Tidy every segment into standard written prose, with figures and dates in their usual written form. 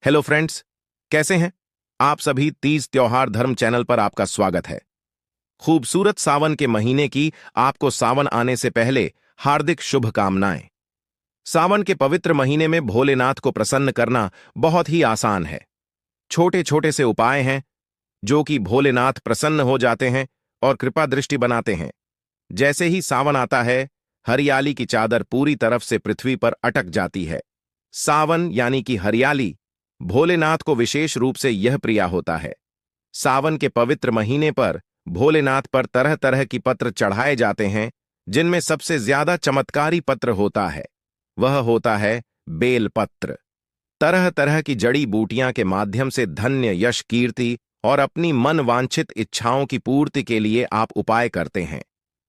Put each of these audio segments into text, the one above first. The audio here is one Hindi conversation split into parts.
हेलो फ्रेंड्स, कैसे हैं आप सभी। तीज त्योहार धर्म चैनल पर आपका स्वागत है। खूबसूरत सावन के महीने की आपको सावन आने से पहले हार्दिक शुभकामनाएं। सावन के पवित्र महीने में भोलेनाथ को प्रसन्न करना बहुत ही आसान है। छोटे छोटे से उपाय हैं जो कि भोलेनाथ प्रसन्न हो जाते हैं और कृपा दृष्टि बनाते हैं। जैसे ही सावन आता है, हरियाली की चादर पूरी तरफ से पृथ्वी पर अटक जाती है। सावन यानी कि हरियाली भोलेनाथ को विशेष रूप से यह प्रिया होता है। सावन के पवित्र महीने पर भोलेनाथ पर तरह तरह की पत्र चढ़ाए जाते हैं, जिनमें सबसे ज्यादा चमत्कारी पत्र होता है वह होता है बेल पत्र। तरह तरह की जड़ी बूटियां के माध्यम से धन्य, यश, कीर्ति और अपनी मन वांछित इच्छाओं की पूर्ति के लिए आप उपाय करते हैं।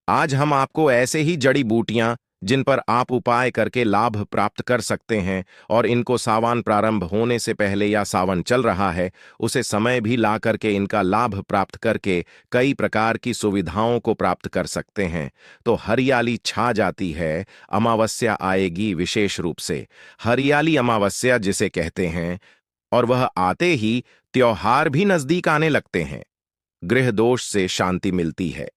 आज हम आपको ऐसे ही जड़ी बूटियां जिन पर आप उपाय करके लाभ प्राप्त कर सकते हैं और इनको सावन प्रारंभ होने से पहले या सावन चल रहा है उसे समय भी ला करके इनका लाभ प्राप्त करके कई प्रकार की सुविधाओं को प्राप्त कर सकते हैं। तो हरियाली छा जाती है, अमावस्या आएगी विशेष रूप से हरियाली अमावस्या जिसे कहते हैं, और वह आते ही त्योहार भी नजदीक आने लगते हैं। गृह दोष से शांति मिलती है।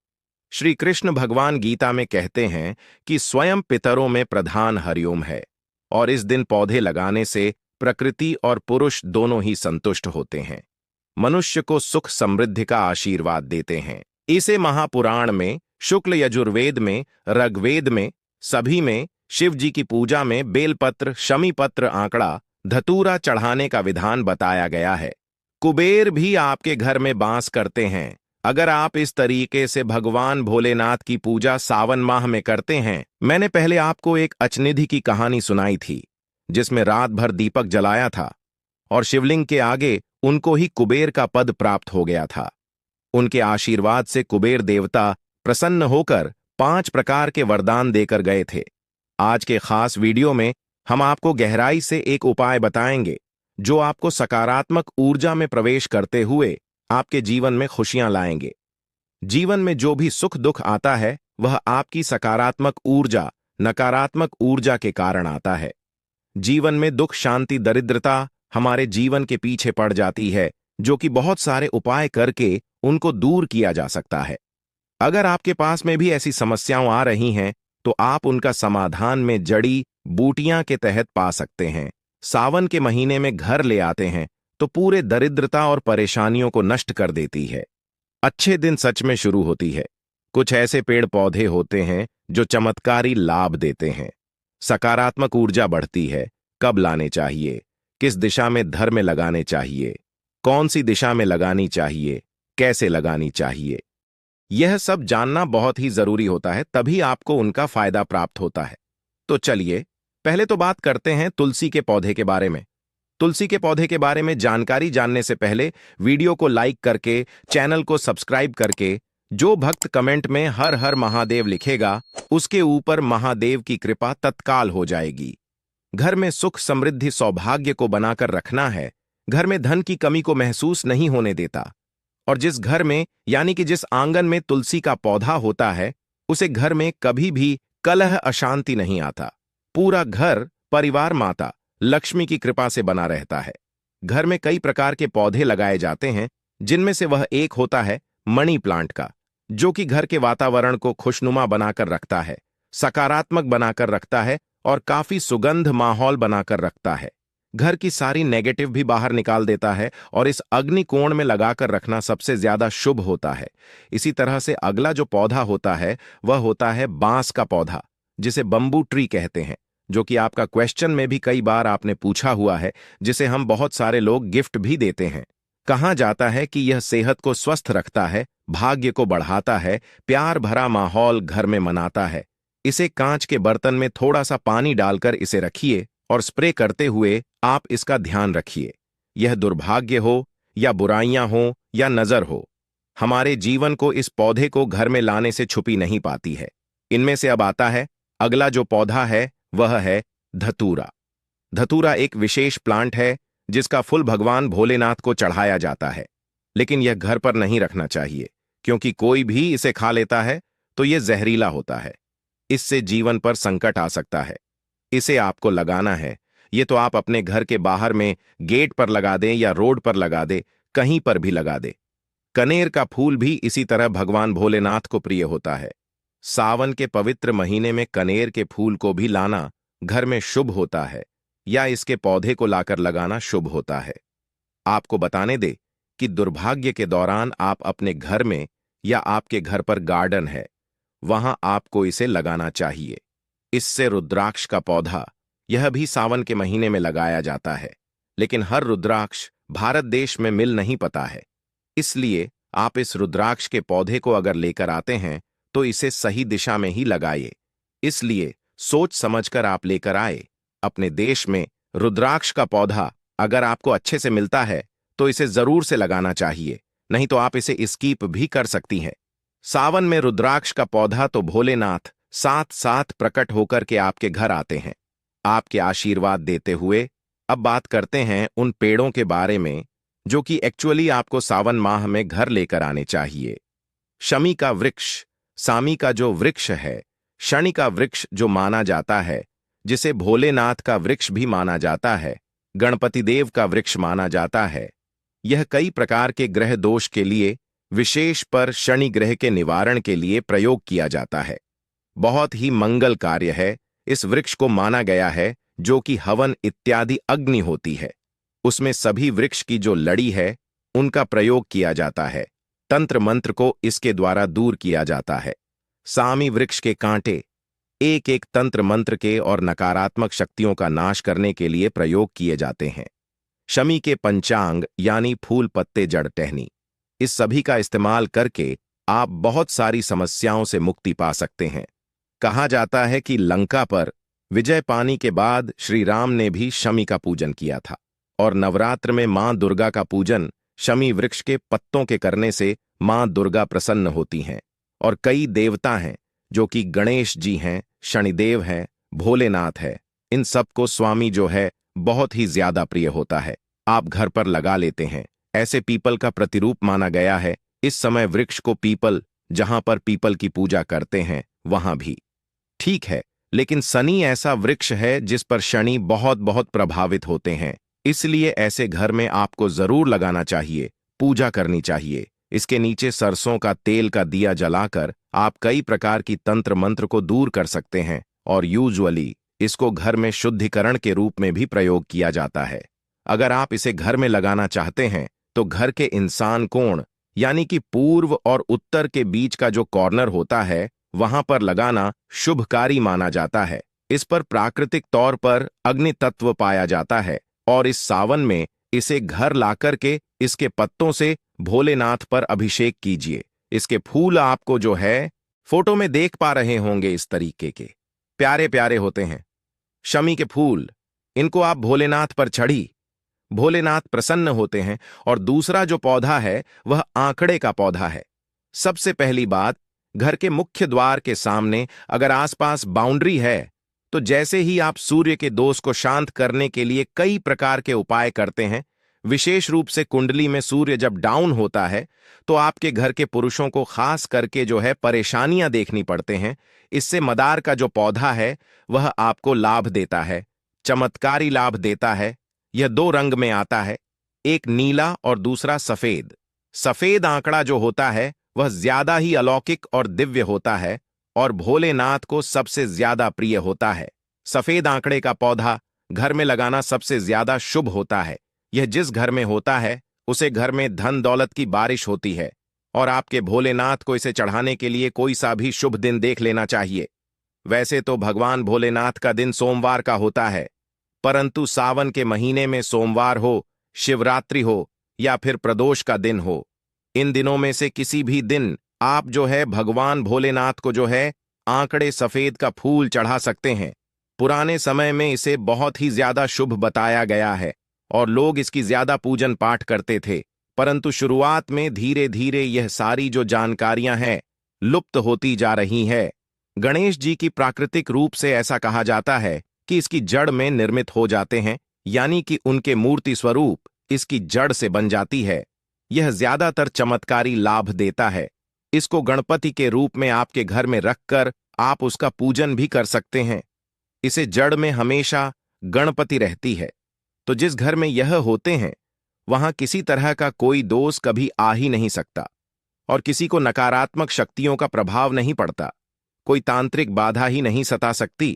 श्री कृष्ण भगवान गीता में कहते हैं कि स्वयं पितरों में प्रधान हरिओम है और इस दिन पौधे लगाने से प्रकृति और पुरुष दोनों ही संतुष्ट होते हैं, मनुष्य को सुख समृद्धि का आशीर्वाद देते हैं। इसे महापुराण में, शुक्ल यजुर्वेद में, ऋग्वेद में, सभी में शिव जी की पूजा में बेलपत्र, शमीपत्र, आंकड़ा, धतूरा चढ़ाने का विधान बताया गया है। कुबेर भी आपके घर में बास करते हैं। अगर आप इस तरीके से भगवान भोलेनाथ की पूजा सावन माह में करते हैं। मैंने पहले आपको एक अचनिधि की कहानी सुनाई थी जिसमें रात भर दीपक जलाया था और शिवलिंग के आगे उनको ही कुबेर का पद प्राप्त हो गया था। उनके आशीर्वाद से कुबेर देवता प्रसन्न होकर 5 प्रकार के वरदान देकर गए थे। आज के खास वीडियो में हम आपको गहराई से एक उपाय बताएंगे जो आपको सकारात्मक ऊर्जा में प्रवेश करते हुए आपके जीवन में खुशियां लाएंगे। जीवन में जो भी सुख दुख आता है वह आपकी सकारात्मक ऊर्जा, नकारात्मक ऊर्जा के कारण आता है। जीवन में दुख, शांति, दरिद्रता हमारे जीवन के पीछे पड़ जाती है, जो कि बहुत सारे उपाय करके उनको दूर किया जा सकता है। अगर आपके पास में भी ऐसी समस्याएं आ रही हैं तो आप उनका समाधान में जड़ी बूटियां के तहत पा सकते हैं। सावन के महीने में घर ले आते हैं तो पूरे दरिद्रता और परेशानियों को नष्ट कर देती है। अच्छे दिन सच में शुरू होती है। कुछ ऐसे पेड़ पौधे होते हैं जो चमत्कारी लाभ देते हैं। सकारात्मक ऊर्जा बढ़ती है। कब लाने चाहिए, किस दिशा में धर में लगाने चाहिए, कौन सी दिशा में लगानी चाहिए, कैसे लगानी चाहिए, यह सब जानना बहुत ही जरूरी होता है, तभी आपको उनका फायदा प्राप्त होता है। तो चलिए पहले तो बात करते हैं तुलसी के पौधे के बारे में। तुलसी के पौधे के बारे में जानकारी जानने से पहले वीडियो को लाइक करके, चैनल को सब्सक्राइब करके, जो भक्त कमेंट में हर हर महादेव लिखेगा उसके ऊपर महादेव की कृपा तत्काल हो जाएगी। घर में सुख, समृद्धि, सौभाग्य को बनाकर रखना है। घर में धन की कमी को महसूस नहीं होने देता। और जिस घर में यानी कि जिस आंगन में तुलसी का पौधा होता है उसे घर में कभी भी कलह, अशांति नहीं आता। पूरा घर परिवार माता लक्ष्मी की कृपा से बना रहता है। घर में कई प्रकार के पौधे लगाए जाते हैं, जिनमें से वह एक होता है मनी प्लांट का, जो कि घर के वातावरण को खुशनुमा बनाकर रखता है, सकारात्मक बनाकर रखता है और काफी सुगंध माहौल बनाकर रखता है। घर की सारी नेगेटिव भी बाहर निकाल देता है और इस अग्नि कोण में लगाकर रखना सबसे ज्यादा शुभ होता है। इसी तरह से अगला जो पौधा होता है वह होता है बांस का पौधा, जिसे बंबू ट्री कहते हैं, जो कि आपका क्वेश्चन में भी कई बार आपने पूछा हुआ है, जिसे हम बहुत सारे लोग गिफ्ट भी देते हैं। कहा जाता है कि यह सेहत को स्वस्थ रखता है, भाग्य को बढ़ाता है, प्यार भरा माहौल घर में मनाता है। इसे कांच के बर्तन में थोड़ा सा पानी डालकर इसे रखिए और स्प्रे करते हुए आप इसका ध्यान रखिए। यह दुर्भाग्य हो या बुराइयां हो या नजर हो, हमारे जीवन को इस पौधे को घर में लाने से छुपी नहीं पाती है। इनमें से अब आता है अगला जो पौधा है वह है धतूरा। धतूरा एक विशेष प्लांट है जिसका फूल भगवान भोलेनाथ को चढ़ाया जाता है, लेकिन यह घर पर नहीं रखना चाहिए क्योंकि कोई भी इसे खा लेता है तो यह जहरीला होता है। इससे जीवन पर संकट आ सकता है। इसे आपको लगाना है ये तो आप अपने घर के बाहर में गेट पर लगा दें या रोड पर लगा दें, कहीं पर भी लगा दें। कनेर का फूल भी इसी तरह भगवान भोलेनाथ को प्रिय होता है। सावन के पवित्र महीने में कनेर के फूल को भी लाना घर में शुभ होता है, या इसके पौधे को लाकर लगाना शुभ होता है। आपको बताने दे कि दुर्भाग्य के दौरान आप अपने घर में या आपके घर पर गार्डन है, वहां आपको इसे लगाना चाहिए। इससे रुद्राक्ष का पौधा, यह भी सावन के महीने में लगाया जाता है, लेकिन हर रुद्राक्ष भारत देश में मिल नहीं पाता है। इसलिए आप इस रुद्राक्ष के पौधे को अगर लेकर आते हैं तो इसे सही दिशा में ही लगाइए। इसलिए सोच समझकर आप लेकर आए। अपने देश में रुद्राक्ष का पौधा अगर आपको अच्छे से मिलता है तो इसे जरूर से लगाना चाहिए, नहीं तो आप इसे स्कीप भी कर सकती हैं। सावन में रुद्राक्ष का पौधा तो भोलेनाथ साथ साथ प्रकट होकर के आपके घर आते हैं, आपके आशीर्वाद देते हुए। अब बात करते हैं उन पेड़ों के बारे में जो कि एक्चुअली आपको सावन माह में घर लेकर आने चाहिए। शमी का वृक्ष, सामी का जो वृक्ष है, शनि का वृक्ष जो माना जाता है, जिसे भोलेनाथ का वृक्ष भी माना जाता है, गणपति देव का वृक्ष माना जाता है। यह कई प्रकार के ग्रह दोष के लिए, विशेष पर शनि ग्रह के निवारण के लिए प्रयोग किया जाता है। बहुत ही मंगल कार्य है। इस वृक्ष को माना गया है जो कि हवन इत्यादि अग्नि होती है, उसमें सभी वृक्ष की जो लड़ी है उनका प्रयोग किया जाता है। तंत्र मंत्र को इसके द्वारा दूर किया जाता है। सामी वृक्ष के कांटे एक एक तंत्र मंत्र के और नकारात्मक शक्तियों का नाश करने के लिए प्रयोग किए जाते हैं। शमी के पंचांग यानी फूल पत्ते जड़ टहनी, इस सभी का इस्तेमाल करके आप बहुत सारी समस्याओं से मुक्ति पा सकते हैं। कहा जाता है कि लंका पर विजय पाने के बाद श्री राम ने भी शमी का पूजन किया था, और नवरात्र में मां दुर्गा का पूजन शमी वृक्ष के पत्तों के करने से मां दुर्गा प्रसन्न होती हैं। और कई देवता हैं जो कि गणेश जी हैं, शनिदेव हैं, भोलेनाथ है, इन सबको स्वामी जो है बहुत ही ज्यादा प्रिय होता है। आप घर पर लगा लेते हैं। ऐसे पीपल का प्रतिरूप माना गया है। इस समय वृक्ष को पीपल, जहां पर पीपल की पूजा करते हैं वहां भी ठीक है, लेकिन शनि ऐसा वृक्ष है जिस पर शनि बहुत बहुत प्रभावित होते हैं। इसलिए ऐसे घर में आपको जरूर लगाना चाहिए, पूजा करनी चाहिए। इसके नीचे सरसों का तेल का दिया जलाकर आप कई प्रकार की तंत्र मंत्र को दूर कर सकते हैं, और यूजुअली इसको घर में शुद्धिकरण के रूप में भी प्रयोग किया जाता है। अगर आप इसे घर में लगाना चाहते हैं तो घर के इंसान कोण यानी कि पूर्व और उत्तर के बीच का जो कॉर्नर होता है वहां पर लगाना शुभकारी माना जाता है। इस पर प्राकृतिक तौर पर अग्नि तत्व पाया जाता है, और इस सावन में इसे घर लाकर के इसके पत्तों से भोलेनाथ पर अभिषेक कीजिए। इसके फूल आपको जो है फोटो में देख पा रहे होंगे, इस तरीके के प्यारे प्यारे होते हैं शमी के फूल। इनको आप भोलेनाथ पर चढ़ी, भोलेनाथ प्रसन्न होते हैं। और दूसरा जो पौधा है वह आंकड़े का पौधा है। सबसे पहली बात, घर के मुख्य द्वार के सामने अगर आसपास बाउंड्री है तो जैसे ही आप सूर्य के दोष को शांत करने के लिए कई प्रकार के उपाय करते हैं, विशेष रूप से कुंडली में सूर्य जब डाउन होता है तो आपके घर के पुरुषों को खास करके जो है परेशानियां देखनी पड़ते हैं। इससे मदार का जो पौधा है वह आपको लाभ देता है, चमत्कारी लाभ देता है। यह दो रंग में आता है, एक नीला और दूसरा सफेद। सफेद आंकड़ा जो होता है वह ज्यादा ही अलौकिक और दिव्य होता है और भोलेनाथ को सबसे ज्यादा प्रिय होता है। सफेद आंकड़े का पौधा घर में लगाना सबसे ज्यादा शुभ होता है। यह जिस घर में होता है उसे घर में धन दौलत की बारिश होती है, और आपके भोलेनाथ को इसे चढ़ाने के लिए कोई सा भी शुभ दिन देख लेना चाहिए। वैसे तो भगवान भोलेनाथ का दिन सोमवार का होता है, परंतु सावन के महीने में सोमवार हो, शिवरात्रि हो या फिर प्रदोष का दिन हो, इन दिनों में से किसी भी दिन आप जो है भगवान भोलेनाथ को जो है आंकड़े सफेद का फूल चढ़ा सकते हैं। पुराने समय में इसे बहुत ही ज्यादा शुभ बताया गया है और लोग इसकी ज्यादा पूजन पाठ करते थे, परंतु शुरुआत में धीरे धीरे यह सारी जो जानकारियां हैं लुप्त होती जा रही है। गणेश जी की प्राकृतिक रूप से ऐसा कहा जाता है कि इसकी जड़ में निर्मित हो जाते हैं, यानी कि उनके मूर्ति स्वरूप इसकी जड़ से बन जाती है। यह ज्यादातर चमत्कारी लाभ देता है। इसको गणपति के रूप में आपके घर में रखकर आप उसका पूजन भी कर सकते हैं। इसे जड़ में हमेशा गणपति रहती है, तो जिस घर में यह होते हैं वहां किसी तरह का कोई दोष कभी आ ही नहीं सकता और किसी को नकारात्मक शक्तियों का प्रभाव नहीं पड़ता, कोई तांत्रिक बाधा ही नहीं सता सकती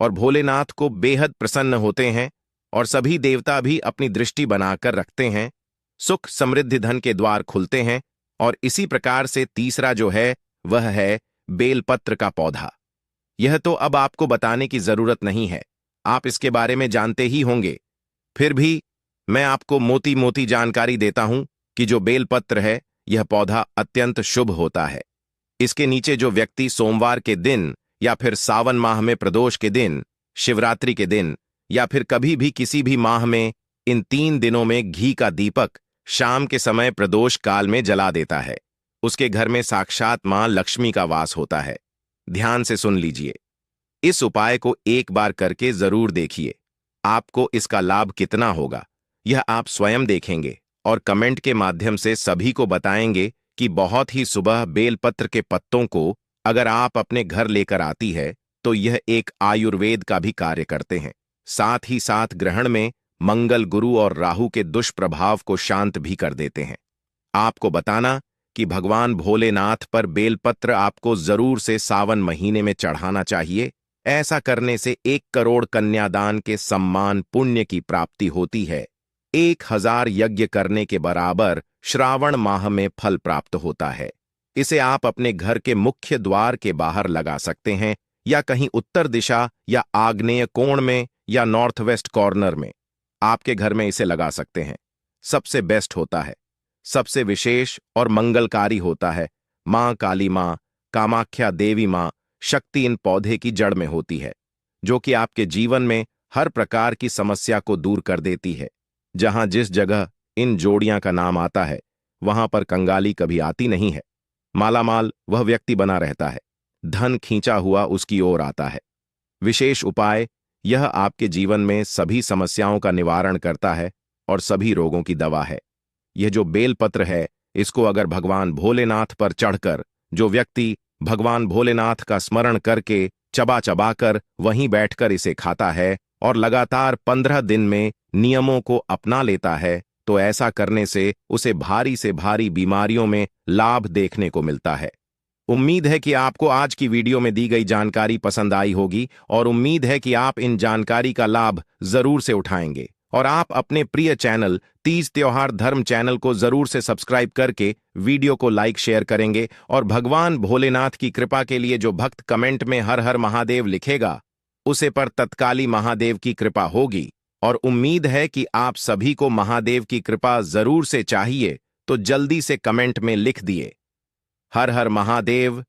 और भोलेनाथ को बेहद प्रसन्न होते हैं और सभी देवता भी अपनी दृष्टि बनाकर रखते हैं। सुख समृद्धि धन के द्वार खुलते हैं। और इसी प्रकार से तीसरा जो है वह है बेलपत्र का पौधा। यह तो अब आपको बताने की जरूरत नहीं है, आप इसके बारे में जानते ही होंगे। फिर भी मैं आपको मोटी मोटी जानकारी देता हूं कि जो बेलपत्र है यह पौधा अत्यंत शुभ होता है। इसके नीचे जो व्यक्ति सोमवार के दिन या फिर सावन माह में प्रदोष के दिन, शिवरात्रि के दिन या फिर कभी भी किसी भी माह में इन 3 दिनों में घी का दीपक शाम के समय प्रदोष काल में जला देता है, उसके घर में साक्षात मां लक्ष्मी का वास होता है। ध्यान से सुन लीजिए, इस उपाय को एक बार करके जरूर देखिए। आपको इसका लाभ कितना होगा यह आप स्वयं देखेंगे और कमेंट के माध्यम से सभी को बताएंगे कि बहुत ही सुबह बेलपत्र के पत्तों को अगर आप अपने घर लेकर आती है तो यह एक आयुर्वेद का भी कार्य करते हैं। साथ ही साथ ग्रहण में मंगल, गुरु और राहु के दुष्प्रभाव को शांत भी कर देते हैं। आपको बताना कि भगवान भोलेनाथ पर बेलपत्र आपको जरूर से सावन महीने में चढ़ाना चाहिए। ऐसा करने से 1 करोड़ कन्यादान के सम्मान पुण्य की प्राप्ति होती है। 1000 यज्ञ करने के बराबर श्रावण माह में फल प्राप्त होता है। इसे आप अपने घर के मुख्य द्वार के बाहर लगा सकते हैं या कहीं उत्तर दिशा या आग्नेय कोण में या नॉर्थ वेस्ट कॉर्नर में आपके घर में इसे लगा सकते हैं। सबसे बेस्ट होता है, सबसे विशेष और मंगलकारी होता है। मां काली मां, कामाख्या देवी मां, शक्ति इन पौधे की जड़ में होती है, जो कि आपके जीवन में हर प्रकार की समस्या को दूर कर देती है। जहां जिस जगह इन जोड़ियां का नाम आता है वहां पर कंगाली कभी आती नहीं है। मालामाल वह व्यक्ति बना रहता है, धन खींचा हुआ उसकी ओर आता है। विशेष उपाय यह आपके जीवन में सभी समस्याओं का निवारण करता है और सभी रोगों की दवा है। यह जो बेलपत्र है इसको अगर भगवान भोलेनाथ पर चढ़कर जो व्यक्ति भगवान भोलेनाथ का स्मरण करके चबा चबा कर वहीं बैठकर इसे खाता है और लगातार 15 दिन में नियमों को अपना लेता है तो ऐसा करने से उसे भारी से भारी बीमारियों में लाभ देखने को मिलता है। उम्मीद है कि आपको आज की वीडियो में दी गई जानकारी पसंद आई होगी और उम्मीद है कि आप इन जानकारी का लाभ जरूर से उठाएंगे और आप अपने प्रिय चैनल तीज त्योहार धर्म चैनल को जरूर से सब्सक्राइब करके वीडियो को लाइक शेयर करेंगे और भगवान भोलेनाथ की कृपा के लिए जो भक्त कमेंट में हर हर महादेव लिखेगा उसे पर तत्काली महादेव की कृपा होगी। और उम्मीद है कि आप सभी को महादेव की कृपा जरूर से चाहिए तो जल्दी से कमेंट में लिख दिए हर हर महादेव।